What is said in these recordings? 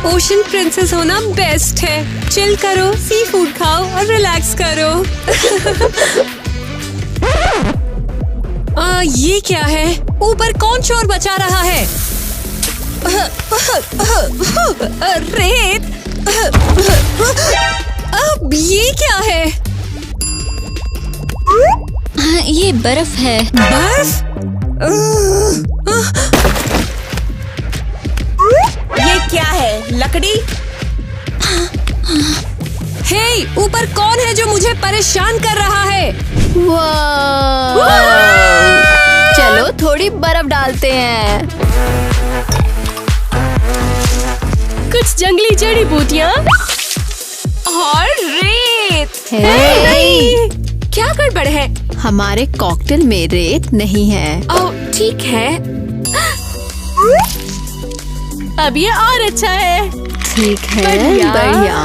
Ocean princess होना best है। Chill करो, सी फूड खाओ और रिलैक्स करो। ये क्या है? ऊपर कौन शोर बचा रहा है? रेत। अब ये क्या है? ये बर्फ है। बर्फ? ये क्या है? लकड़ी? हे, ऊपर कौन है जो मुझे परेशान कर रहा है? चलो थोड़ी बर्फ डालते हैं। कुछ जंगली जड़ी बूटियाँ और रेत। नहीं, क्या गड़बड़ है? हमारे कॉकटेल में रेत नहीं है। ओह, ठीक है। अब ये और अच्छा है। ठीक है, बढ़िया।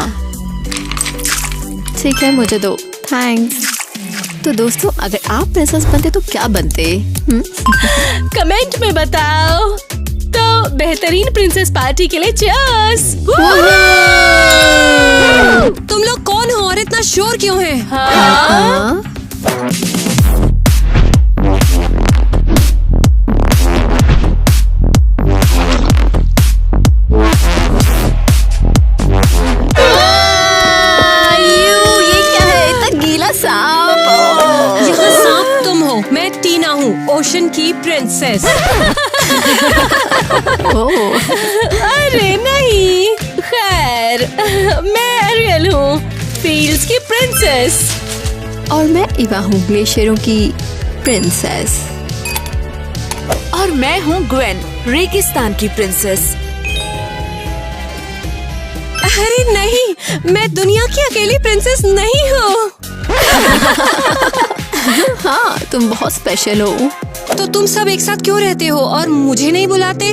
ठीक है, मुझे दो। थैंक्स। तो दोस्तों, अगर आप प्रिंसेस बनते तो क्या बनते? कमेंट में बताओ। तो बेहतरीन प्रिंसेस पार्टी के लिए चीयर्स। तुम लोग कौन हो और इतना शोर क्यों है? हाँ? यहाँ सांप तुम हो, मैं टीना हूँ, ओशन की प्रिंसेस। अरे नहीं, खैर मैं एरियल हूँ, फील्ड्स की प्रिंसेस। और मैं इवा हूँ, ग्लेशियरों की प्रिंसेस। और मैं हूँ ग्वेन, रेगिस्तान की प्रिंसेस। अरे नहीं, मैं दुनिया की अकेली प्रिंसेस नहीं हूँ। हाँ, तुम बहुत स्पेशल हो। तो तुम सब एक साथ क्यों रहते हो और मुझे नहीं बुलाते?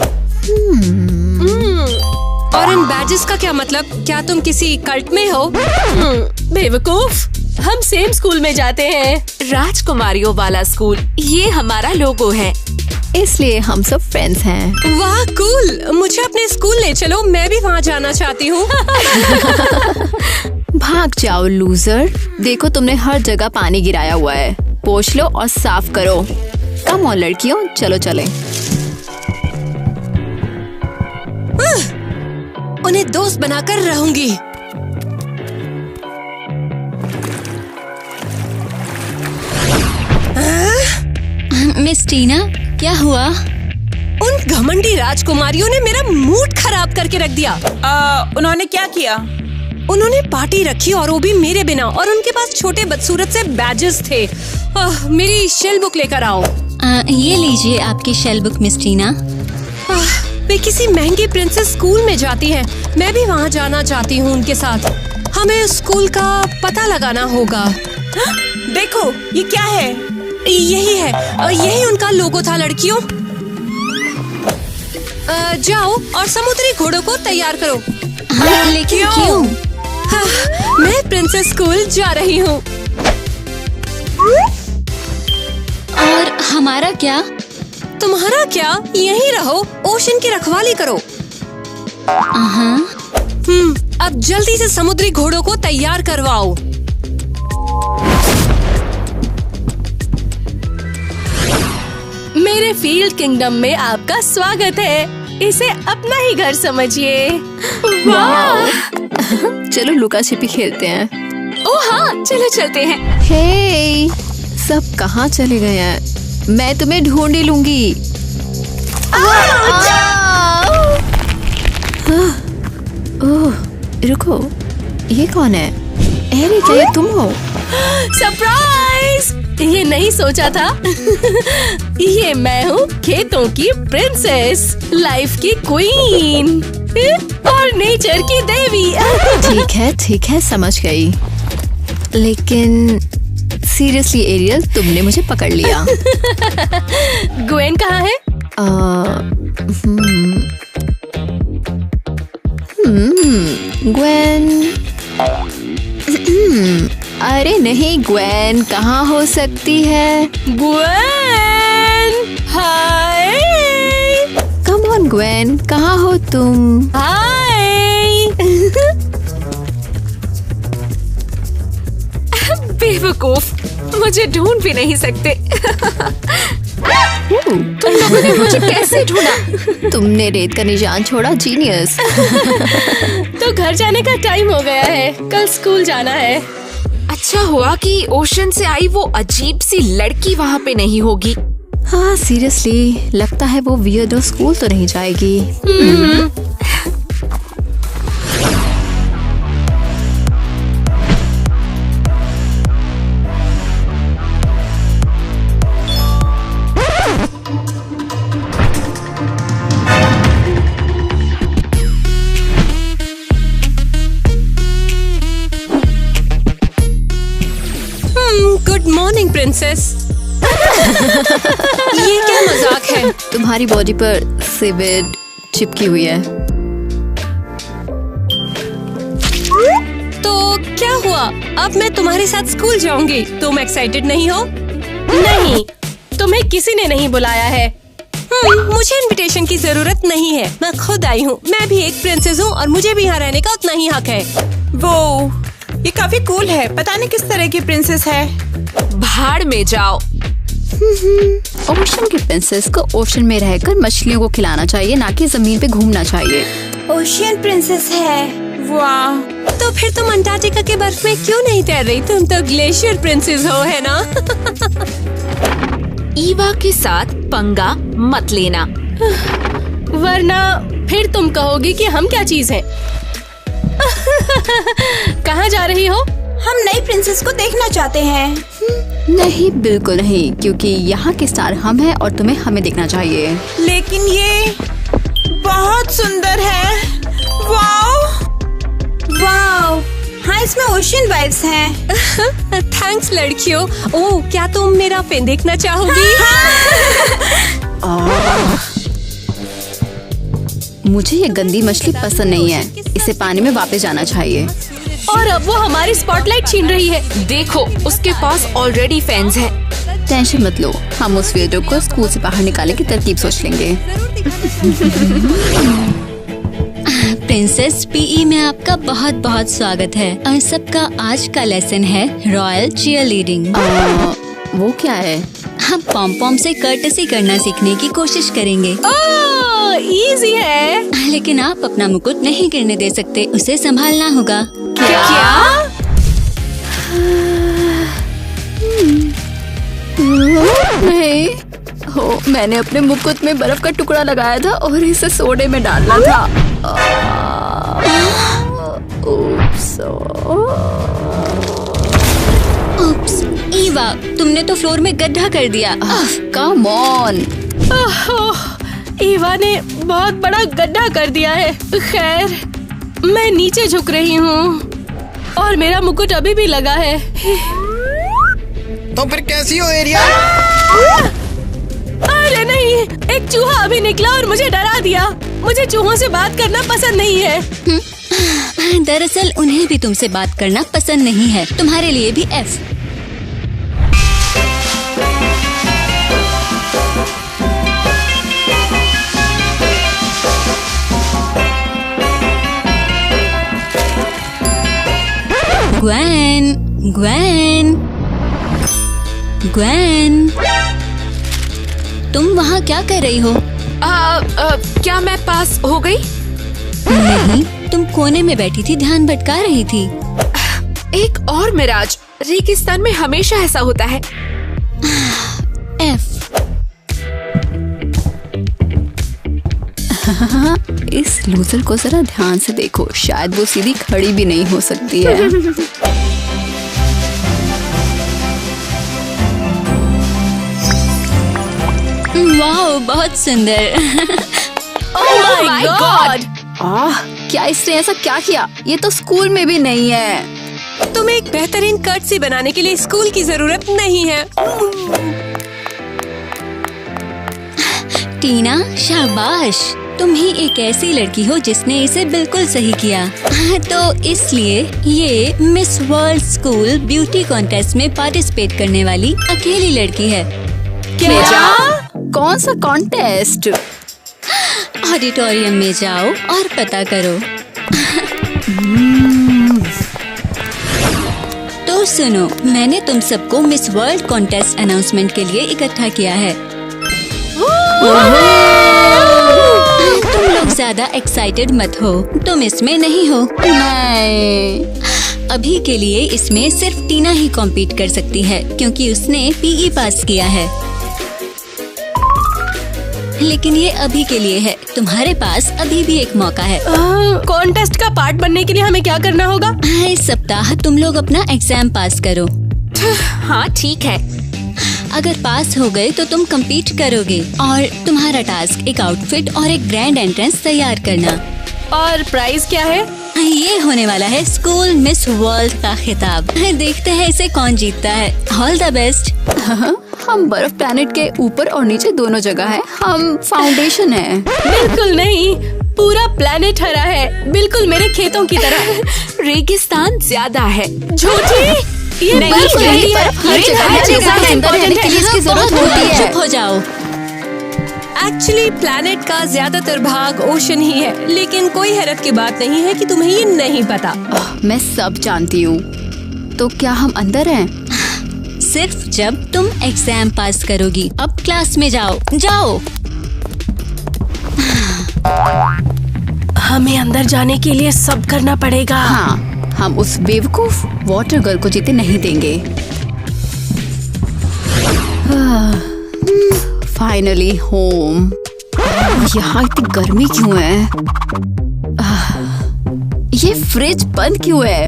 और इन बैजेस का क्या मतलब? क्या तुम किसी कल्ट में हो? बेवकूफ, हम सेम स्कूल में जाते हैं। राजकुमारियों वाला स्कूल, ये हमारा लोगो है। इसलिए हम सब फ्रेंड्स हैं। वाह कूल, मुझे अपने स्कूल ले चलो, मैं भी वहाँ जाना चाहती हूँ। भाग जाओ लूजर। देखो, तुमने हर जगह पानी गिराया हुआ है। पोंछ लो और साफ करो। कम ऑन लड़कियों, चलो चलें। उन्हें दोस्त बनाकर रहूंगी। मिस टीना, क्या हुआ? उन घमंडी राजकुमारियों ने मेरा मूड खराब करके रख दिया। उन्होंने क्या किया? उन्होंने पार्टी रखी और वो भी मेरे बिना, और उनके पास छोटे बदसूरत से बैजेस थे। मेरी शेल बुक लेकर आओ। ये लीजिए आपकी शेल बुक मिस टीना। वे किसी महंगी प्रिंसेस स्कूल में जाती हैं। मैं भी वहाँ जाना चाहती हूँ उनके साथ। हमें स्कूल का पता लगाना होगा। देखो, ये क्या है? यही है, यही उनका लोगो था लड़कियों। जाओ और समुद्री घोड़ों को तैयार करो। लेकिन क्यों? मैं प्रिंसेस स्कूल जा रही हूँ। और हमारा क्या? तुम्हारा क्या? यहीं रहो, ओशन की रखवाली करो। अब जल्दी से समुद्री घोड़ों को तैयार करवाओ। मेरे फील्ड किंगडम में आपका स्वागत है। इसे अपना ही घर समझिए। वाह! चलो लुका छिपी खेलते हैं। ओह हाँ, चलो चलते हैं। हे, सब कहाँ चले गए हैं? मैं तुम्हें ढूंढ ही लूंगी। ओह, रुको, ये कौन है? अरे क्या ये तुम हो? सरप्राइज! ये नहीं सोचा था। ये मैं हूँ, खेतों की प्रिंसेस, लाइफ की क्वीन और नेचर की देवी। ठीक है, समझ गई। लेकिन सीरियसली एरियल, तुमने मुझे पकड़ लिया। ग्वेन कहाँ है? ग्वेन। अरे नहीं ग्वेन, कहाँ हो सकती है? Gwen, hi. Come on Gwen, कहाँ हो तुम? हाय। मुझे ढूंढ भी नहीं सकते। तुम लोगों ने मुझे कैसे ढूंढा? तुमने रेत का निशान छोड़ा, जीनियस। तो घर जाने का टाइम हो गया है, कल स्कूल जाना है। अच्छा हुआ कि ओशन से आई वो अजीब सी लड़की वहाँ पे नहीं होगी। हाँ सीरियसली, लगता है वो वियर्डो स्कूल तो नहीं जाएगी। Good morning princess. ये क्या मजाक है? तुम्हारी बॉडी पर सीवेज चिपकी हुई है। तो क्या हुआ? अब मैं तुम्हारे साथ स्कूल जाऊंगी। तुम एक्साइटेड नहीं हो? नहीं, तुम्हें किसी ने नहीं बुलाया है। मुझे इनविटेशन की जरूरत नहीं है, मैं खुद आई हूँ। मैं भी एक प्रिंसेस हूँ और मुझे भी यहाँ रहने का उतना ही हक है। वो ये काफी कूल है। पता नहीं किस तरह की प्रिंसेस है। भाड़ में जाओ। ओशन की प्रिंसेस को ओशन में रहकर मछलियों को खिलाना चाहिए, ना कि जमीन पे घूमना चाहिए। ओशियन प्रिंसेस है। वाह। तो फिर तुम अंटार्कटिका के बर्फ में क्यों नहीं तैर रही? तुम तो ग्लेशियर प्रिंसेस हो, है ना? ईवा के साथ पंगा मत लेना, वरना फिर तुम कहोगी कि हम क्या चीज हैं। कहाँ जा रही हो? हम नई प्रिंसेस को देखना चाहते हैं। नहीं, बिल्कुल नहीं, क्योंकि यहाँ के स्टार हम हैं और तुम्हें हमें देखना चाहिए। लेकिन ये बहुत सुंदर है। Wow wow. हाँ, इसमें ओशियन वाइब्स हैं। थैंक्स लड़कियों। ओह, क्या तुम मेरा पेन देखना चाहोगी? मुझे ये गंदी मछली पसंद नहीं है, इसे पानी में वापस जाना चाहिए। और अब वो हमारी स्पॉटलाइट छीन रही है। देखो उसके पास ऑलरेडी फैंस हैं। टेंशन मत लो, हम उस वीडियो को स्कूल से बाहर निकालने की तरकीब सोच लेंगे। प्रिंसेस पीई में आपका बहुत बहुत स्वागत है और सबका आज का लेसन है रॉयल चीयरलीडिंग। वो क्या है? हम पॉम पॉम से कर्टसी करना सीखने की कोशिश करेंगे। ओह, इजी है। लेकिन आप अपना मुकुट नहीं गिरने दे सकते, उसे संभालना होगा। क्या? नहीं, हो, मैंने अपने मुकुट में बर्फ का टुकड़ा लगाया था और इसे सोडे में डालना था। उप्स, ईवा, तुमने तो फ्लोर में गड्ढा कर दिया। Come on. ईवा ने बहुत बड़ा गड्ढा कर दिया है। खैर, मैं नीचे झुक रही हूँ और मेरा मुकुट अभी भी लगा है। तो फिर कैसी हो एरिया? अरे नहीं, एक चूहा अभी निकला और मुझे डरा दिया। मुझे चूहों से बात करना पसंद नहीं है। दरअसल उन्हें भी तुमसे बात करना पसंद नहीं है। तुम्हारे लिए भी F। ग्वेन, ग्वेन, ग्वेन, तुम वहाँ क्या कर रही हो? क्या मैं पास हो गई? नहीं, तुम कोने में बैठी थी, ध्यान भटका रही थी। एक और मिराज। रेगिस्तान में हमेशा ऐसा होता है। F। इस लूजर को जरा ध्यान से देखो, शायद वो सीधी खड़ी भी नहीं हो सकती है। वाह, बहुत सुंदर। Oh my God! क्या इसने ऐसा क्या किया? ये तो स्कूल में भी नहीं है। तुम्हें एक बेहतरीन कर्टसी बनाने के लिए स्कूल की जरूरत नहीं है। टीना, शाबाश। तुम ही एक ऐसी लड़की हो जिसने इसे बिल्कुल सही किया। तो इसलिए ये miss World school beauty contest में पार्टिसिपेट करने वाली अकेली लड़की है। क्या? कौन सा कॉन्टेस्ट? ऑडिटोरियम में जाओ और पता करो। तो सुनो, मैंने तुम सबको मिस वर्ल्ड कॉन्टेस्ट अनाउंसमेंट के लिए इकट्ठा किया है। तुम लोग ज्यादा एक्साइटेड मत हो, तुम इसमें नहीं हो। नहीं। अभी के लिए इसमें सिर्फ टीना ही कॉम्पीट कर सकती है क्योंकि उसने पीई पास किया है। लेकिन ये अभी के लिए है, तुम्हारे पास अभी भी एक मौका है। कॉन्टेस्ट का पार्ट बनने के लिए हमें क्या करना होगा? इस सप्ताह तुम लोग अपना एग्जाम पास करो। हाँ ठीक है। अगर पास हो गए तो तुम compete करोगे और तुम्हारा टास्क एक आउटफिट और एक ग्रैंड एंट्रेंस तैयार करना। और प्राइस क्या है? ये होने वाला है स्कूल मिस वर्ल्ड का खिताब। देखते हैं इसे कौन जीतता है। All the best. हम बर्फ प्लैनेट के ऊपर और नीचे दोनों जगह है। हम फाउंडेशन है। बिल्कुल नहीं, पूरा प्लेनेट हरा है, बिल्कुल मेरे खेतों की तरह। रेगिस्तान ज्यादा है। झूठी, ये नहीं, बर्फ नहीं, नहीं है। हर ये जगह हर है, जगह जगह है, अंदर रहने के लिए इसकी जरूरत होती है। चुप हो जाओ। एक्चुअली प्लैनेट का ज्यादातर भाग ओशन ही है, लेकिन कोई हैरत की बात नहीं है कि तुम्हें ये नहीं पता। मैं सब जानती हूँ। तो क्या हम अंदर हैं? सिर्फ जब तुम एग्जाम पास करोगी। अब क्लास में जाओ, जाओ। हमें अंदर जाने के लिए सब करना पड़ेगा। हाँ, हम उस बेवकूफ वाटर गर्ल को जीते नहीं देंगे। Finally home. यहाँ इतनी गर्मी क्यों है? ये फ्रिज बंद क्यों है?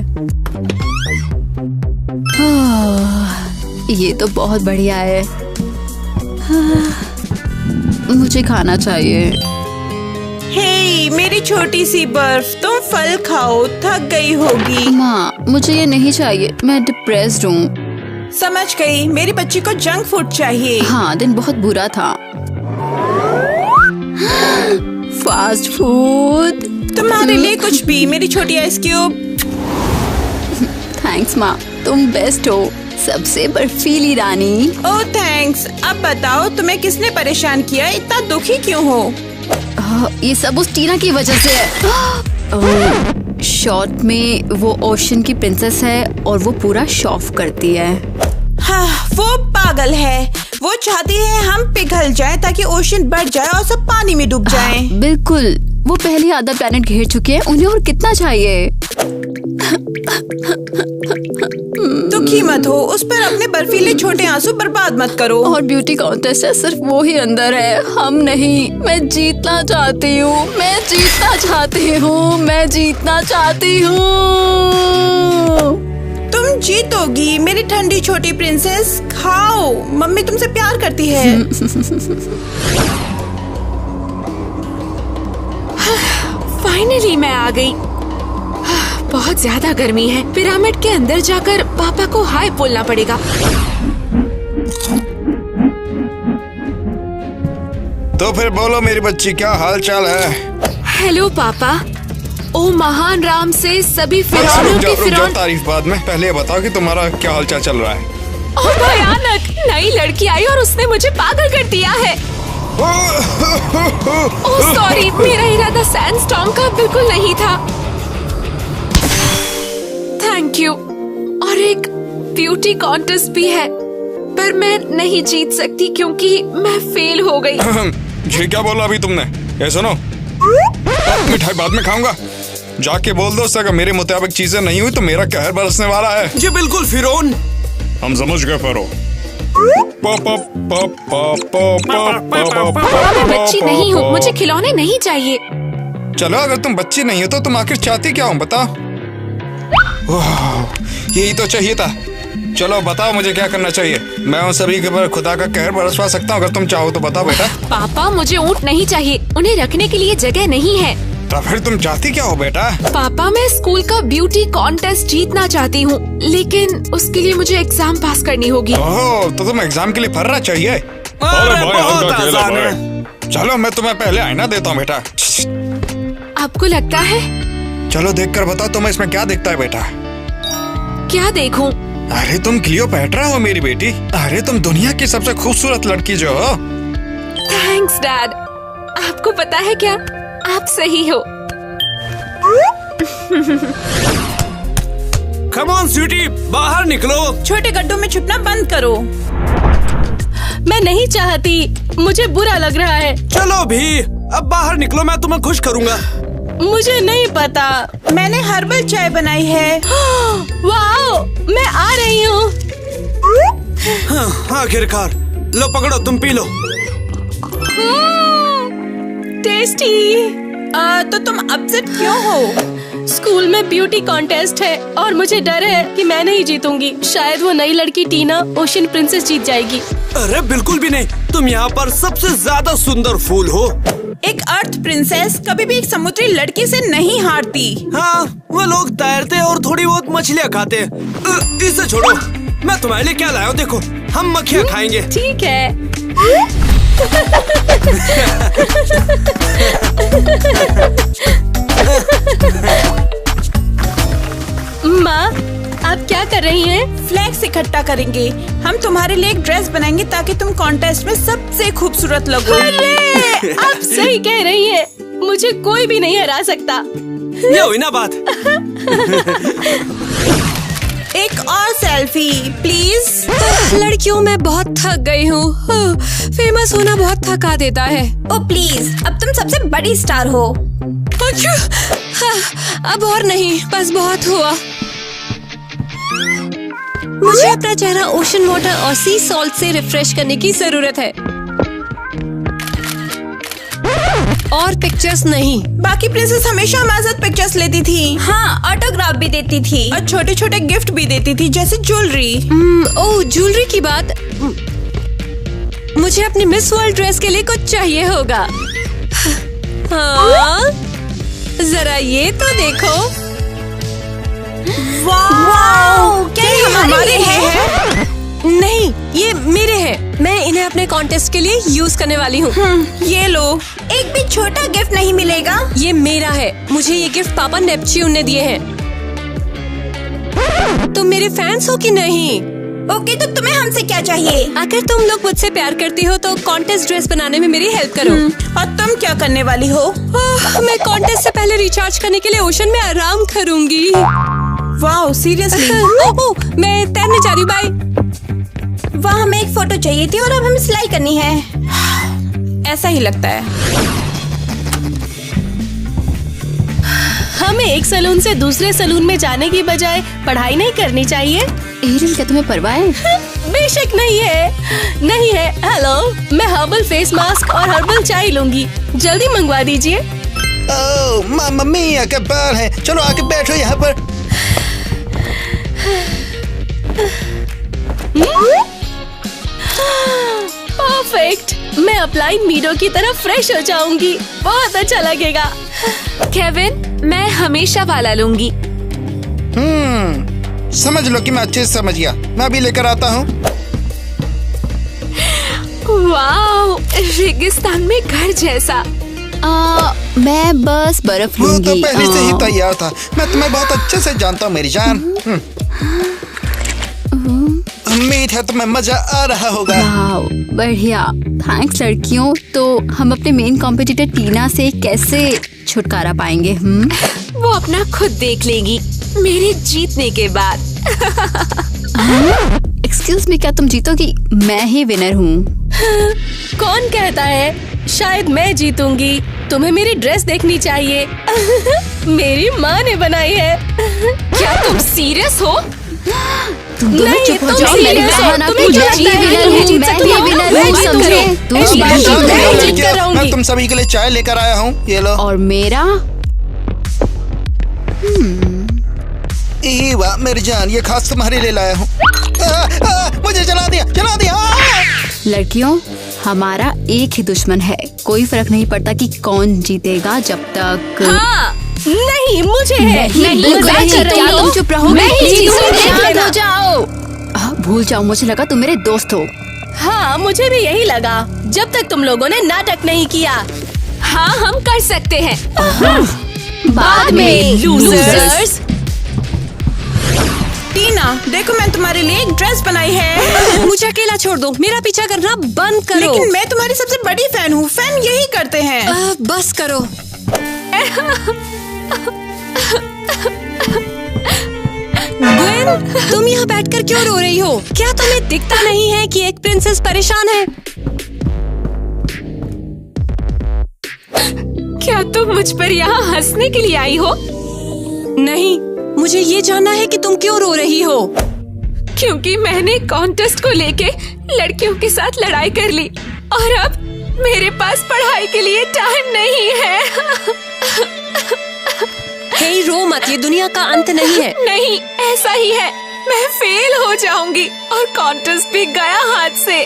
ये तो बहुत बढ़िया है। मुझे खाना चाहिए। हे मेरी छोटी सी बर्फ, तुम फल खाओ, थक गई होगी। माँ, मुझे ये नहीं चाहिए, मैं डिप्रेस्ड हूँ। समझ गई, मेरी बच्ची को जंक फूड चाहिए। हाँ, दिन बहुत बुरा था। Fast food. तुम्हारे लिए कुछ भी, मेरी छोटी आइस क्यूब। थैंक्स माँ, तुम बेस्ट हो, सबसे बर्फीली रानी। ओह थैंक्स। अब बताओ तुम्हें किसने परेशान किया, इतना दुखी क्यों हो? ये सब उस टीना की वजह से है। शॉर्ट में वो ओशन की प्रिंसेस है और वो पूरा शो ऑफ करती है। हाँ, वो पागल है। वो चाहती है हम पिघल जाए ताकि ओशन बढ़ जाए और सब पानी में डूब जाए। बिल्कुल, वो पहले आधा प्लेनेट घेर चुके हैं, उन्हें और कितना चाहिए? दुखी मत हो, उस पर अपने बर्फीले छोटे आंसू बर्बाद मत करो। और ब्यूटी कॉन्टेस्ट है, सिर्फ वो ही अंदर है, हम नहीं। मैं जीतना चाहती हूँ, मैं जीतना चाहती हूँ, मैं जीतना चाहती हूँ। तुम जीतोगी मेरी ठंडी छोटी प्रिंसेस। खाओ, मम्मी तुमसे प्यार करती है। फाइनली मैं आ गई। बहुत ज्यादा गर्मी है। पिरामिड के अंदर जाकर पापा को हाय बोलना पड़ेगा। तो फिर बोलो मेरी बच्ची, क्या हाल चाल है? हेलो पापा। ओ महान राम से सभी बस फिरौनों रुक के जाओ, फिरौन। तारीफ बाद में। पहले ये बताओ कि तुम्हारा क्या हाल चाल चल रहा है। ओ भयानक, नई लड़की आई और उसने मुझे पागल कर दिया है। ओह सॉरी, मेरा इरादा सैंडस्टॉर्म का बिल्कुल नहीं था। Thank you. और एक ब्यूटी कॉन्टेस्ट भी है, पर मैं नहीं जीत सकती क्योंकि मैं फेल हो गई। ये क्या बोला अभी तुमने? ये सुनो, मिठाई बाद में खाऊंगा। जाके बोल दो उससे, अगर मेरे मुताबिक चीजें नहीं हुई तो मेरा कहर बरसने वाला है। जी बिल्कुल फिरौन। हम समझ गए फेरो। मैं बच्ची नहीं हूँ, मुझे खिलौने नहीं चाहिए। चलो, अगर तुम बच्ची नहीं हो तो तुम आखिर चाहती क्या हो, बताओ। यही तो चाहिए था। चलो बताओ मुझे क्या करना चाहिए। मैं उन सभी के ऊपर खुदा का कहर बरसवा सकता हूँ, अगर तुम चाहो तो बताओ बेटा। पापा मुझे ऊँट नहीं चाहिए, उन्हें रखने के लिए जगह नहीं है। तो फिर तुम चाहती क्या हो बेटा? पापा मैं स्कूल का ब्यूटी कॉन्टेस्ट जीतना चाहती हूँ, लेकिन उसके लिए मुझे एग्जाम पास करनी होगी। ओह, तो तुम एग्जाम के लिए पढ़ना चाहिए। अरे बहुत आसान है। चलो मैं तुम्हें पहले आईना देता हूँ बेटा। आपको लगता है? चलो देखकर बताओ तुम्हें इसमें क्या दिखता है बेटा। क्या देखूं? अरे तुम क्लियोपैट्रा हो मेरी बेटी। अरे तुम दुनिया की सबसे खूबसूरत लड़की जो हो। Thanks dad. आपको पता है क्या, आप सही हो। कम ऑन स्वीटी, बाहर निकलो। छोटे गड्ढों में छुपना बंद करो। मैं नहीं चाहती, मुझे बुरा लग रहा है। चलो भी, अब बाहर निकलो, मैं तुम्हें खुश करूँगा। मुझे नहीं पता। मैंने हर्बल चाय बनाई है। वाओ, मैं आ रही हूँ। हाँ, आखिरकार। लो पकड़ो, तुम पी लो। टेस्टी। तो तुम अपसेट क्यों हो? स्कूल में ब्यूटी कॉन्टेस्ट है और मुझे डर है कि मैं नहीं जीतूंगी। शायद वो नई लड़की टीना ओशन प्रिंसेस जीत जाएगी। अरे बिल्कुल भी नहीं, तुम यहाँ पर सबसे ज्यादा सुंदर फूल हो। एक अर्थ प्रिंसेस कभी भी एक समुद्री लड़की से नहीं हारती। हाँ, वो लोग तैरते और थोड़ी बहुत मछलियाँ खाते। इसे छोड़ो, मैं तुम्हारे लिए क्या लाया हूँ, देखो। हम मक्खियाँ खाएंगे। ठीक है। माँ, आप क्या कर रही हैं? फ्लैक्स इकट्ठा करेंगे। हम तुम्हारे लिए एक ड्रेस बनाएंगे ताकि तुम कॉन्टेस्ट में सबसे खूबसूरत लगो। अरे, आप सही कह रही हैं। मुझे कोई भी नहीं हरा सकता। ये हुई ना बात। एक और सेल्फी प्लीज। लड़कियों मैं बहुत थक गई हूँ। फेमस होना बहुत थका देता है। ओ प्लीज, अब तुम सबसे बड़ी स्टार हो। अब और नहीं, बस बहुत हुआ। मुझे अपना चेहरा ओशन वाटर और सी सॉल्ट से रिफ्रेश करने की जरूरत है। और पिक्चर्स नहीं। बाकी प्रिंसेस हमेशा हमारे साथ पिक्चर्स लेती थी। हाँ, ऑटोग्राफ भी देती थी और छोटे छोटे गिफ्ट भी देती थी, जैसे ज्वेलरी। ओह, ज्वेलरी की बात। मुझे अपनी मिस वर्ल्ड ड्रेस के लिए कुछ चाहिए होगा। हाँ, जरा ये तो देखो। वाओ, क्या ये हमारे हैं? नहीं, ये मेरे हैं। मैं इन्हें अपने कॉन्टेस्ट के लिए यूज करने वाली हूँ। ये लो। एक भी छोटा गिफ्ट नहीं मिलेगा। ये मेरा है। मुझे ये गिफ्ट पापा नेपच्यून ने दिए हैं। तुम मेरे फैंस हो कि नहीं? ओके, तो तुम्हें हमसे क्या चाहिए? अगर तुम लोग मुझसे प्यार करती हो तो कॉन्टेस्ट ड्रेस बनाने में मेरी हेल्प करो। और तुम क्या करने वाली हो? मैं कॉन्टेस्ट से पहले रिचार्ज करने के लिए ओशन में आराम करूंगी। Wow, seriously? मैं तैरने जा रही हूँ, बाय। वहाँ हमें एक फोटो चाहिए थी और अब हमें सिलाई करनी है। ऐसा ही लगता है। हमें एक सैलून से दूसरे सैलून में जाने की बजाय पढ़ाई नहीं करनी चाहिए? एरियल, क्या तुम्हें परवाह है? बेशक नहीं है। नहीं है। हेलो, मैं हर्बल फेस मास्क और हर्बल चाय लूंगी। जल्दी मंगवा दीजिए। ओह, मामा मिया का बाल है। चलो आके बैठो यहाँ पर। परफेक्ट। मैं अप्लाई मीडो की तरह फ्रेश हो जाऊंगी। बहुत अच्छा लगेगा। केविन, मैं हमेशा वाला लूंगी। समझ लो कि मैं अच्छे से समझ गया। मैं अभी लेकर आता हूँ। वाओ, रेगिस्तान में घर जैसा। मैं बस बर्फ वो लूंगी। तो पहले से ही तैयार था। मैं तुम्हें बहुत अच्छे से जानता हूँ मेरी जान। उम्मीद है तुम्हें मजा आ रहा होगा। वाओ, बढ़िया। थैंक्स लड़कियों। तो हम अपने मेन कॉम्पिटिटर टीना से कैसे छुटकारा पाएंगे? वो अपना खुद देख लेगी मेरे जीतने के बाद। एक्सक्यूज मी, क्या तुम जीतोगी? मैं ही विनर हूँ। कौन कहता है? शायद मैं जीतूंगी। तुम्हें मेरी ड्रेस देखनी चाहिए। मेरी माँ ने बनाई है। क्या तुम सीरियस हो? तुम दोनों नहीं, चुप हो तुम जाओ। मेरी serious हो। बहन तुम्हें आपको क्या मैं ही लगता है? विनर मैं हूँ। जीत मैं सकती ही हूँ। विनर मैं हूँ, जीत समझे? करूँ। तू इस ही बार विनर जीत है। करूँ। जीत कर रहूंगी। मैं तुम सभी के लिए चाय लेकर आया हूँ। ये लो। और मेरा? वाह मेरी जान, ये खास तुम्हारे लिए लाया हूँ। मुझे जला दिया, जला दिया। लड़कियों, हमारा एक ही दुश्मन है। कोई फर्क नहीं पड़ता कि कौन जीतेगा जब तक। हाँ, नहीं, मुझे है। नहीं, बिल्कुल मजाक नहीं। कर रही क्या हो? तुम चुप रहोगे? मैं ही प्लीज जीतूंगी, देख शांत लेना। हो जाओ। भूल जाओ, मुझे लगा तुम मेरे दोस्त हो। हाँ, मुझे भी यही लगा जब तक तुम लोगों ने नाटक नहीं किया। हाँ, हम कर सकते हैं। बाद में लूजर्स। टीना, देखो मैं तुम्हारे लिए एक ड्रेस बनाई है। मुझे अकेला छोड़ दो। मेरा पीछा करना बंद करो। लेकिन मैं तुम्हारी सबसे बड़ी फैन हूँ। फैन यही करते हैं। बस करो। ग्वेन, तुम यहाँ बैठकर क्यों रो रही हो? क्या तुम्हें दिखता नहीं है कि एक प्रिंसेस परेशान है? क्या तुम मुझ पर यहाँ हंसने के लिए आई हो? नहीं, मुझे ये जानना है कि तुम क्यों रो रही हो। क्योंकि मैंने कॉन्टेस्ट को लेके लड़कियों के साथ लड़ाई कर ली और अब मेरे पास पढ़ाई के लिए टाइम नहीं है। हे, रो मत, ये दुनिया का अंत नहीं है। नहीं, ऐसा ही है। मैं फेल हो जाऊंगी और कॉन्टेस्ट भी गया हाथ से।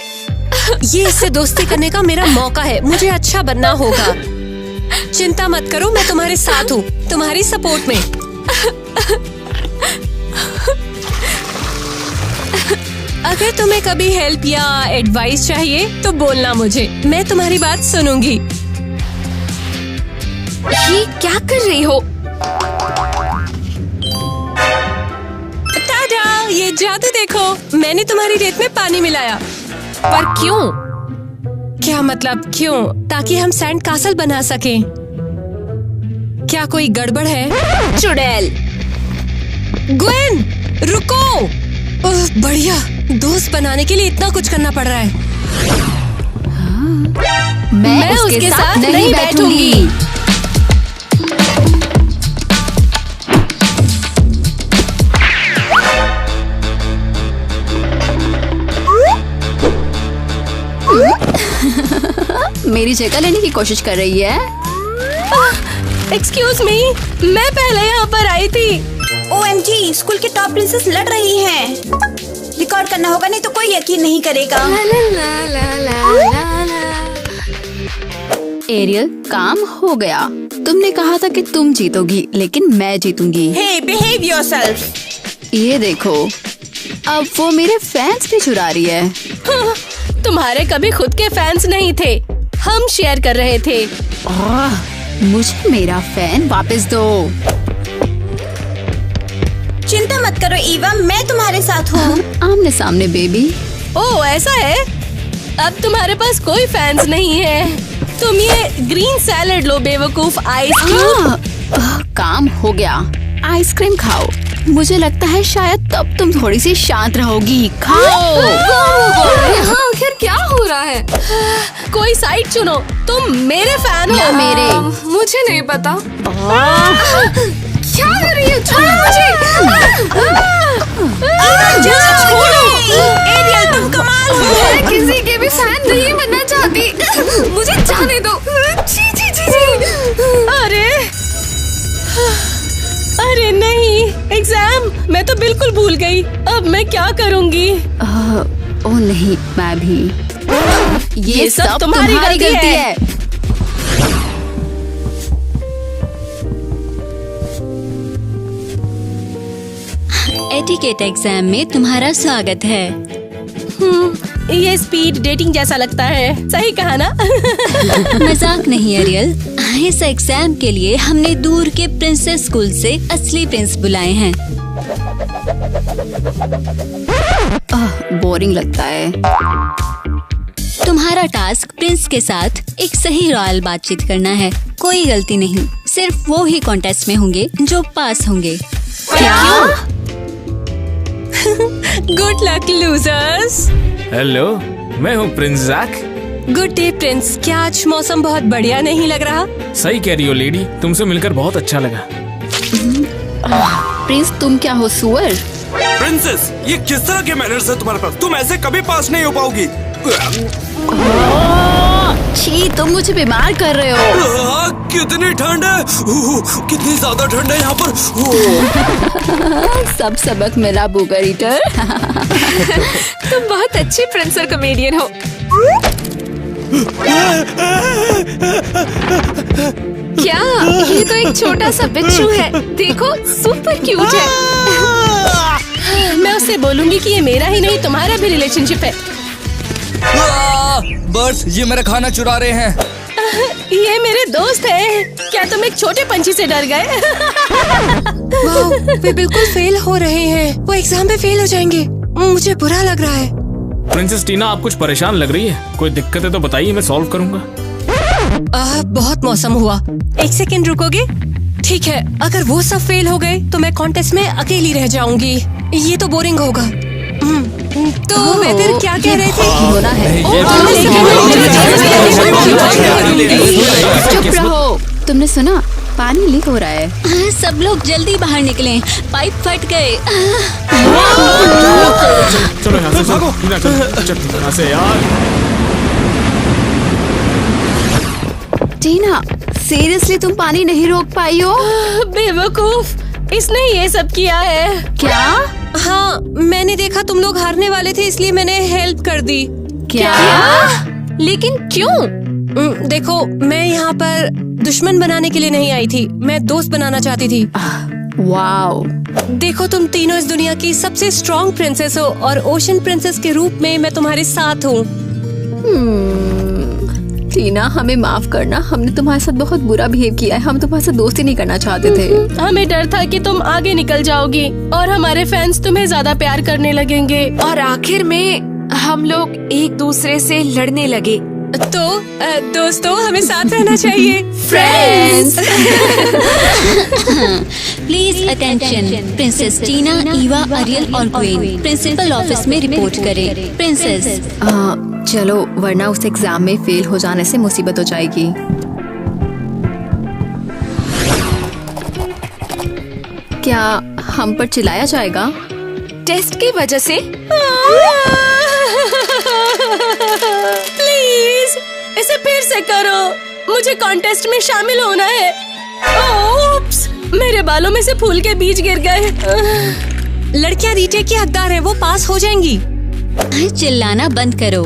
ये इससे दोस्ती करने का मेरा मौका है। मुझे अच्छा बनना होगा। चिंता मत करो, मैं तुम्हारे साथ हूँ, तुम्हारी सपोर्ट में। अगर तुम्हें कभी हेल्प या एडवाइस चाहिए तो बोलना मुझे, मैं तुम्हारी बात सुनूंगी। ये क्या कर रही हो? टाडा, ये जादू देखो, मैंने तुम्हारी रेत में पानी मिलाया। पर क्यों? क्या मतलब क्यों? ताकि हम सैंड कासल बना सकें। क्या कोई गड़बड़ है? चुड़ैल। ग्वेन, रुको। ओह, बढ़िया, दोस्त बनाने के लिए इतना कुछ करना पड़ रहा है। मैं उसके साथ नहीं बैठूंगी। मेरी जगह लेने की कोशिश कर रही है। एक्सक्यूज मी, मैं पहले यहाँ पर आई थी। OMG, स्कूल की टॉप प्रिंसेस लड़ रही हैं। रिकॉर्ड करना होगा, नहीं तो कोई यकीन नहीं करेगा। एरियल, काम हो गया। तुमने कहा था कि तुम जीतोगी, लेकिन मैं जीतूंगी। Hey, behave yourself। ये देखो, अब वो मेरे फैंस भी चुरा रही है। हाँ, तुम्हारे कभी खुद के फैंस नहीं थे, हम शेयर कर रहे थे। मुझे मेरा फैन वापस दो। चिंता मत करो ईवा, मैं तुम्हारे साथ हूँ। आमने सामने बेबी। ओह, ऐसा है? अब तुम्हारे पास कोई फैंस नहीं है। तुम ये ग्रीन सैलेड लो बेवकूफ। आइसक्रीम। काम हो गया, आइसक्रीम खाओ। मुझे लगता है शायद तब तुम थोड़ी सी शांत रहोगी। खाओ। यहाँ आखिर क्या हो रहा है? कोई साइड चुनो, तुम मेरे फैन हो या मेरे? मुझे नहीं पता। क्या कर रही हो? छोड़ो मुझे। एरियल, तुम कमाल हो। मैं किसी के भी फैन नहीं बनना चाहती। मुझे जाने दो। जी जी जी जी। अरे नहीं, एग्जाम, मैं तो बिल्कुल भूल गई। अब मैं क्या करूँगी? ओह नहीं, मैं भी। ये सब तुम्हारी गलती है। एटिकेट एग्जाम में तुम्हारा स्वागत है। ये स्पीड डेटिंग जैसा लगता है, सही कहा ना? मजाक नहीं एरियल, इस एग्जाम के लिए हमने दूर के प्रिंसेस स्कूल से असली प्रिंस बुलाए हैं। बोरिंग लगता है। तुम्हारा टास्क प्रिंस के साथ एक सही रॉयल बातचीत करना है। कोई गलती नहीं, सिर्फ वो ही कॉन्टेस्ट में होंगे जो पास होंगे। क्या? Good luck losers. हेलो, मैं हूँ Prince Jack. Good day Prince, क्या आज मौसम बहुत बढ़िया नहीं लग रहा? सही कह रही हो लेडी, तुमसे मिलकर बहुत अच्छा लगा। प्रिंस, तुम क्या हो, सुअर? प्रिंसेस, ये किस तरह के मैनर्स है तुम्हारे पास? तुम ऐसे कभी पास नहीं हो पाओगी। छी, तुम मुझे बीमार कर रहे हो। कितनी ठंड है, कितनी ज्यादा ठंड है यहाँ पर। सब सबक मिला बुगर ईटर। तुम बहुत अच्छी प्रिंस और कॉमेडियन हो। क्या? ये तो एक छोटा सा बिच्छू है, देखो सुपर क्यूट है। मैं उससे बोलूंगी कि ये मेरा ही नहीं तुम्हारा भी रिलेशनशिप है। बर्ड्स, ये मेरा खाना चुरा रहे हैं। ये मेरे दोस्त हैं। क्या तुम एक छोटे पंछी से डर गए? वाह, वे बिल्कुल फेल हो रहे हैं। वो एग्जाम में फेल हो जाएंगे। मुझे बुरा लग रहा है। प्रिंसेस टीना, आप कुछ परेशान लग रही है। कोई दिक्कत है तो बताइए, मैं सॉल्व करूंगा। बहुत मौसम हुआ। एक सेकंड रुकोगे? ठीक है, अगर वो सब फेल हो गए तो मैं कॉन्टेस्ट में अकेली रह जाऊंगी। ये तो बोरिंग होगा। तो मैं फिर क्या कह रही थी? होना है। चुप रहो। तुमने सुना? पानी लीक हो रहा है। सब लोग जल्दी बाहर निकलें, पाइप फट गए। चलो यहाँ से, चलो यहाँ से यार। टीना, सीरियसली तुम पानी नहीं रोक पाई हो? बेवकूफ, इसने ये सब किया है। क्या? हाँ, मैंने देखा तुम लोग हारने वाले थे, इसलिए मैंने हेल्प कर दी। क्या? लेकिन क्यों? देखो, मैं यहाँ पर दुश्मन बनाने के लिए नहीं आई थी, मैं दोस्त बनाना चाहती थी। वाओ। देखो, तुम तीनों इस दुनिया की सबसे स्ट्रॉन्ग प्रिंसेस हो और ओशन प्रिंसेस के रूप में मैं तुम्हारे साथ हूँ। टीना, हमें माफ करना, हमने तुम्हारे साथ बहुत बुरा बिहेव किया है। हम तुम्हारे साथ दोस्ती नहीं करना चाहते थे। हमें डर था कि तुम आगे निकल जाओगी और हमारे फैंस तुम्हें ज्यादा प्यार करने लगेंगे। और आखिर में हम लोग एक दूसरे से लड़ने लगे। तो दोस्तों, हमें साथ रहना चाहिए। फ्रेंड्स। प्लीज अटेंशन, प्रिंसेस टीना, ईवा, अरियल और क्वीन प्रिंसिपल ऑफिस में रिपोर्ट करें। प्रिंसेस, चलो, वरना उस एग्जाम में फेल हो जाने से मुसीबत हो जाएगी। क्या हम पर चिल्लाया जाएगा? टेस्ट की वजह से? प्लीज इसे फिर से करो, मुझे कॉन्टेस्ट में शामिल होना है। ओप्स, मेरे बालों में से फूल के बीज गिर गए। लड़कियां रीटेक की हकदार है, वो पास हो जाएंगी। चिल्लाना बंद करो,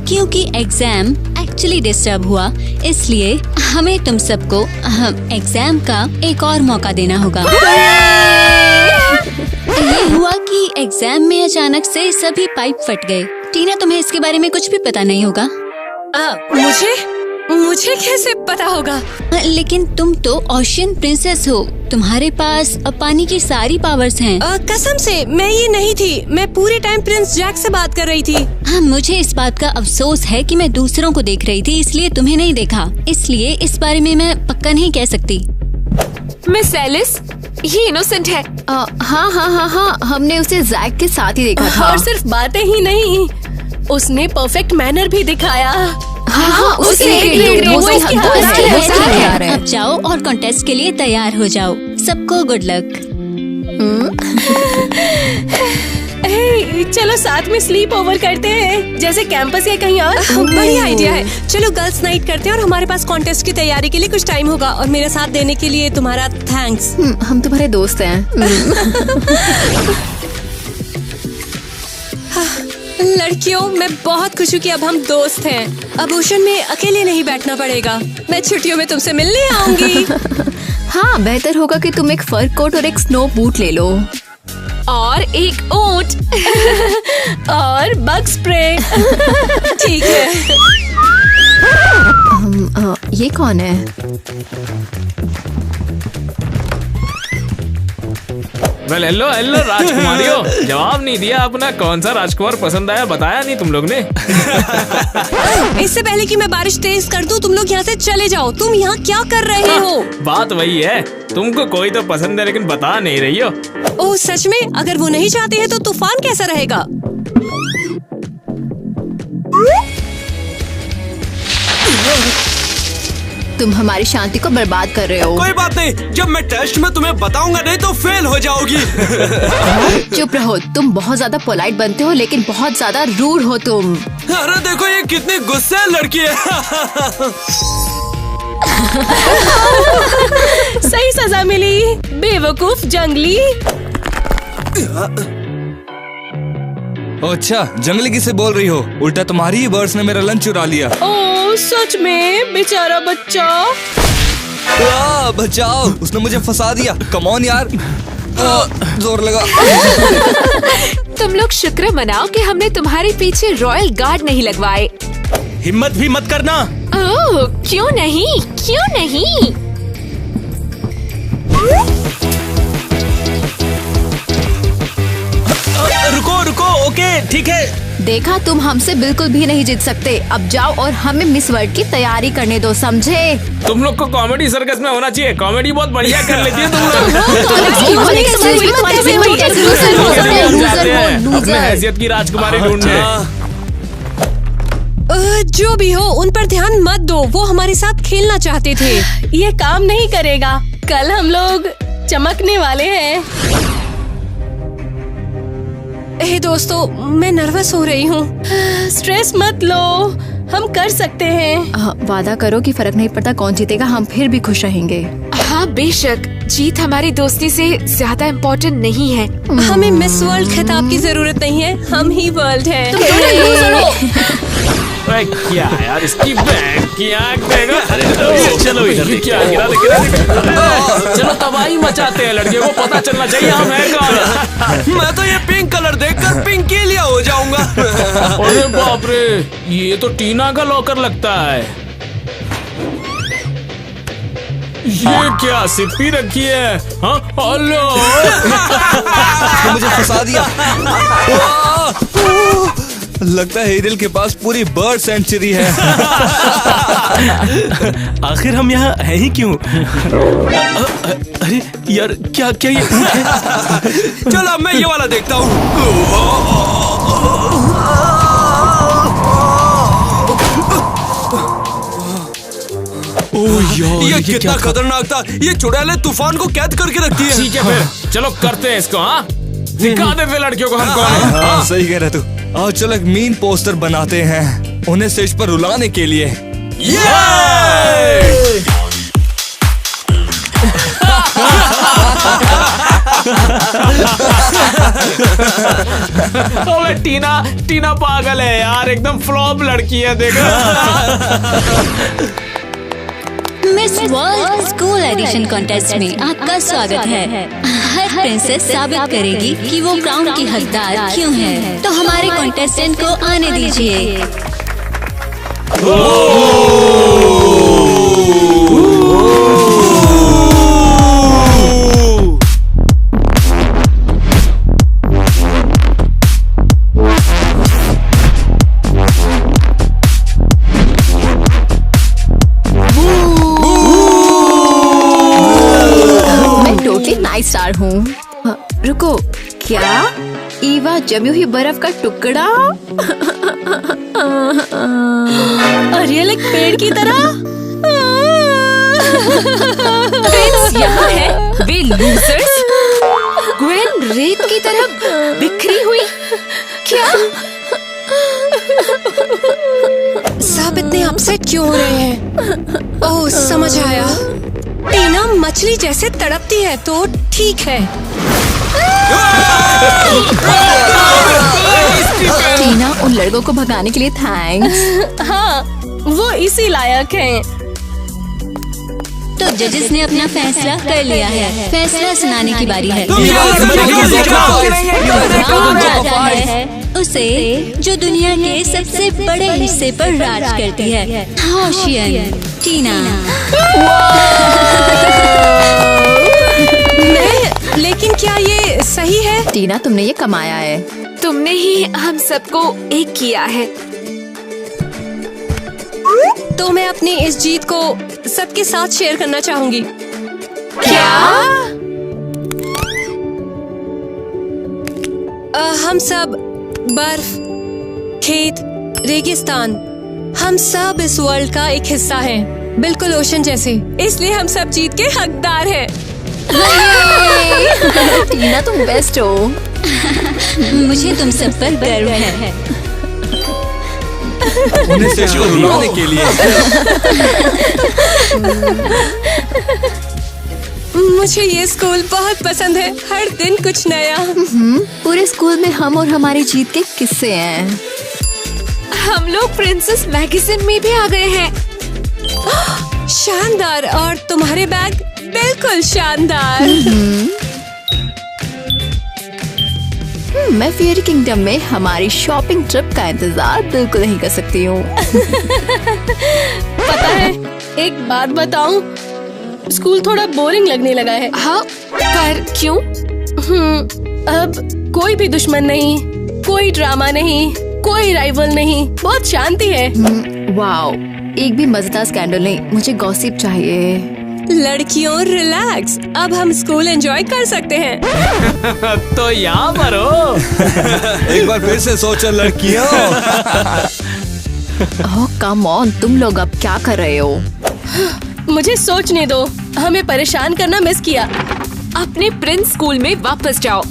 क्योंकि एग्जाम एक्चुअली डिस्टर्ब हुआ, इसलिए हमें तुम सबको एग्जाम का एक और मौका देना होगा। ये हुआ कि एग्जाम में अचानक से सभी पाइप फट गए। टीना, तुम्हें इसके बारे में कुछ भी पता नहीं होगा। मुझे कैसे पता होगा? लेकिन तुम तो ओशन प्रिंसेस हो, तुम्हारे पास पानी की सारी पावर्स हैं। कसम से मैं ये नहीं थी, मैं पूरे टाइम प्रिंस जैक से बात कर रही थी। हाँ, मुझे इस बात का अफसोस है कि मैं दूसरों को देख रही थी, इसलिए तुम्हें नहीं देखा, इसलिए इस बारे में मैं पक्का नहीं कह सकती। मिस एलिस, ये इनोसेंट है। हाँ, हमने उसे जैक के साथ ही देखा था। और सिर्फ बातें ही नहीं, उसने परफेक्ट मैनर भी दिखाया। हाँ, अब जाओ और कॉन्टेस्ट के लिए तैयार हो जाओ। सबको गुड लक। चलो साथ में स्लीप ओवर करते हैं, जैसे कैंपस या कहीं और। बढ़िया आइडिया है। चलो गर्ल्स नाइट करते हैं और हमारे पास कॉन्टेस्ट की तैयारी के लिए कुछ टाइम होगा। और मेरा साथ देने के लिए तुम्हारा थैंक्स। हम तुम्हारे दोस्त हैं। लड़कियों, मैं बहुत खुश हूँ कि अब हम दोस्त हैं। अब ओशन में अकेले नहीं बैठना पड़ेगा। मैं छुट्टियों में तुमसे मिलने आऊंगी। हाँ, बेहतर होगा कि तुम एक फर कोट और एक स्नो बूट ले लो। और एक ऊंट और बग स्प्रे। ठीक है। ये कौन है? वेल, हेलो राजकुमारियों, जवाब नहीं दिया अपना। कौन सा राजकुमार पसंद आया बताया नहीं तुम लोग ने। इससे पहले कि मैं बारिश तेज कर दूं, तुम लोग यहाँ से चले जाओ। तुम यहाँ क्या कर रहे हो? बात वही है, तुमको कोई तो पसंद है लेकिन बता नहीं रही हो। ओह सच में? अगर वो नहीं चाहते हैं तो तूफान कैसा रहेगा? तुम हमारी शांति को बर्बाद कर रहे हो। कोई बात नहीं, जब मैं टेस्ट में तुम्हें बताऊंगा नहीं तो फेल हो जाओगी। चुप रहो, तुम बहुत ज्यादा पोलाइट बनते हो लेकिन बहुत ज्यादा रूड हो तुम। अरे देखो ये कितनी गुस्से लड़की है। सही सजा मिली, बेवकूफ जंगली। अच्छा, जंगली किसे बोल रही हो? उल्टा तुम्हारी ही बर्ड्स ने मेरा लंच चुरा लिया। ओह सच में? बेचारा बच्चा। बचाओ, उसने मुझे फंसा दिया। कम ऑन यार, जोर लगा। तुम लोग शुक्र मनाओ कि हमने तुम्हारे पीछे रॉयल गार्ड नहीं लगवाए। हिम्मत भी मत करना। ओह क्यों नहीं, क्यों नहीं। रुको, ओके ठीक है। देखा, तुम हमसे बिल्कुल भी नहीं जीत सकते। अब जाओ और हमें मिस वर्ल्ड की तैयारी करने दो, समझे? तुम लोग को कॉमेडी सर्कस में होना चाहिए। कॉमेडी बहुत बढ़िया कर लेती है तुम लोग। अपने हैसियत की राजकुमारी ढूंढने। जो भी हो, उन पर ध्यान मत दो। वो हमारे साथ खेलना चाहते थे। ये काम नहीं करेगा। कल हम लोग चमकने वाले हैं। दोस्तों, मैं नर्वस हो रही हूँ। स्ट्रेस मत लो, हम कर सकते हैं। वादा करो कि फर्क नहीं पड़ता कौन जीतेगा, हम फिर भी खुश रहेंगे। हाँ बेशक, जीत हमारी दोस्ती से ज्यादा इम्पोर्टेंट नहीं है। हमें मिस वर्ल्ड खिताब की जरूरत नहीं है, हम ही वर्ल्ड हैं। क्या यार, इसकी बैंक की आँख देखो। चलो इधर क्या गिरा दे। चलो तबाही मचाते हैं, लड़के को पता चलना चाहिए हम है कौन। मैं तो ये पिंक कलर देखकर पिंक के लिए हो जाऊंगा। अरे बाप रे, ये तो टीना का लॉकर लगता है। ये क्या सिप्पी रखी है? हाँ, हेलो। मुझे फंसा दिया। लगता है एरियल के पास पूरी बर्ड सेंचुरी है। आखिर हम यहाँ हैं ही क्यों? अरे यार, क्या क्या ये ऊँट है? चलो मैं ये वाला देखता हूँ। ओह यार, ये कितना खतरनाक था। ये चुड़ैलें तूफान को कैद करके रखती है। ठीक है फिर चलो करते हैं इसको। हाँ, दिखा दे फिर लड़कियों को हम कौन है। हाँ, सही कह रहे तू। आओ चलो एक मीन पोस्टर बनाते हैं उन्हें स्टेज पर रुलाने के लिए। अबे टीना पागल है यार, एकदम फ्लॉप लड़की है। देखो Miss World school edition contest में आपका स्वागत है। हर प्रिंसेस साबित करेगी कि वो क्राउन की हकदार क्यों है। तो हमारे कॉन्टेस्टेंट को आने दीजिए। स्टार हूँ। रुको, क्या ईवा जमी हुई बर्फ का टुकड़ा? रियल एक पेड़ की तरह। यहाँ है वे लूजर्स। ग्वेन रेत की तरह बिखरी हुई। क्या सब इतने अपसेट क्यों हो रहे हैं? ओह, समझ आया। टीना मछली जैसे तड़पती है तो ठीक है। टीना, उन लड़कों को भगाने के लिए थैंक्स। हाँ, वो इसी लायक हैं। तो जजेस ने अपना फैसला कर लिया है। फैसला सुनाने की बारी है। उसे जो दुनिया के सबसे बड़े हिस्से पर राज करती है, ओशियन टीना। लेकिन क्या ये सही है? टीना, तुमने ये कमाया है। तुमने ही हम सबको एक किया है। तो मैं अपनी इस जीत को सबके साथ शेयर करना चाहूंगी। क्या? हम सब बर्फ, खेत, रेगिस्तान, हम सब इस वर्ल्ड का एक हिस्सा हैं, बिल्कुल ओशन जैसे। इसलिए हम सब जीत के हकदार हैं। टीना, तुम बेस्ट हो। मुझे तुम सब पर गर्व है। उन्हें स्टेज पर रुलाने के लिए। मुझे ये स्कूल बहुत पसंद है। हर दिन कुछ नया। पूरे स्कूल में हम और हमारी जीत के किस्से हैं। हम लोग प्रिंसेस मैगजीन में भी आ गए हैं। शानदार। और तुम्हारे बैग बिल्कुल शानदार। मैं फेयरी किंगडम में हमारी शॉपिंग ट्रिप का इंतजार बिल्कुल नहीं कर सकती हूँ। पता है, एक बात बताऊं, स्कूल थोड़ा बोरिंग लगने लगा है। हाँ, पर क्यों? अब कोई भी दुश्मन नहीं, कोई ड्रामा नहीं, कोई राइवल नहीं, बहुत शांति है। वाओ, एक भी मजेदार स्कैंडल नहीं, मुझे गॉसिप चाहिए। लड़कियों रिलैक्स, अब हम स्कूल एंजॉय कर सकते हैं। तो यहाँ पर हो। एक बार फिर से सोचो लड़कियों। ओह कम ऑन, तुम लोग अब क्या कर रहे हो? मुझे सोचने दो, हमें परेशान करना मिस किया। अपने प्रिंस स्कूल में वापस जाओ।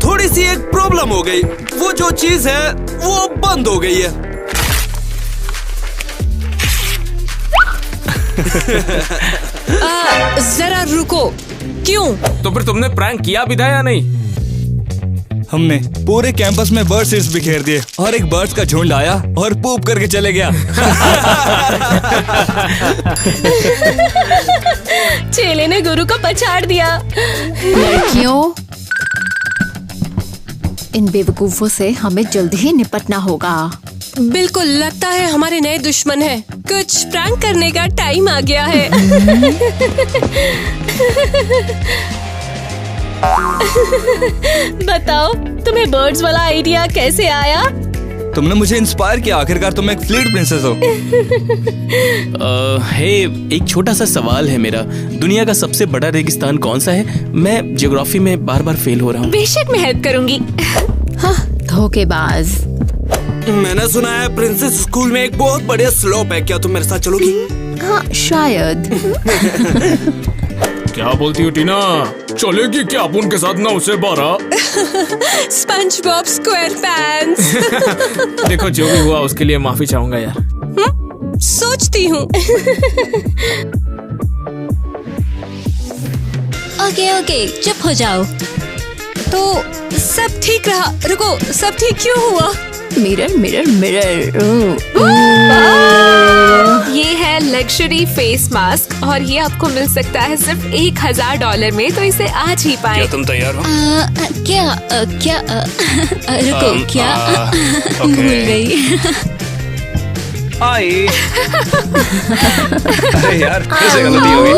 थोड़ी सी एक प्रॉब्लम हो गई, वो जो चीज है वो बंद हो गई है। जरा रुको, क्यों? तो फिर तुमने प्रैंक किया भी था या नहीं? हमने पूरे कैंपस में बर्ड सीड्स बिखेर दिए और एक बर्ड्स का झुंड आया और पूप करके चले गया। चेले ने गुरु को पछाड़ दिया। लड़कियों, इन बेवकूफों से हमें जल्दी ही निपटना होगा। बिल्कुल, लगता है हमारे नए दुश्मन हैं। कुछ प्रैंक करने का टाइम आ गया है। बताओ, तुम्हें बर्ड्स वाला आइडिया कैसे आया? तुमने मुझे इंस्पायर किया, आखिरकार तुम एक फ्लीट प्रिंसेस हो। हे, एक छोटा सा सवाल है मेरा। दुनिया का सबसे बड़ा रेगिस्तान कौन सा है? मैं ज्योग्राफी में बार बार फेल हो रहा हूँ। बेशक मैं हेल्प करूँगी। हाँ, धोखेबाज। मैंने सुना है प्रिंसेस स्कूल में एक बहुत बढ़िया स्लोप है, क्या तुम मेरे साथ चलोगी? हाँ शायद। क्या बोलती हो टीना, चलेगी क्या आप उनके साथ 9 से 12? Sponge Bob square pants. देखो, जो भी हुआ उसके लिए माफी चाहूंगा यार। सोचती हूँ। ओके, चुप हो जाओ। तो सब ठीक रहा। रुको, सब ठीक क्यों हुआ? Mirror mirror mirror. ये है लग्जरी फेस मास्क और ये आपको मिल सकता है सिर्फ $1000 में, तो इसे आज ही पाएं। क्या तुम तैयार हो? रुको, क्या? भूल गई। आई। अरे यार, फिर से गलती हो गई।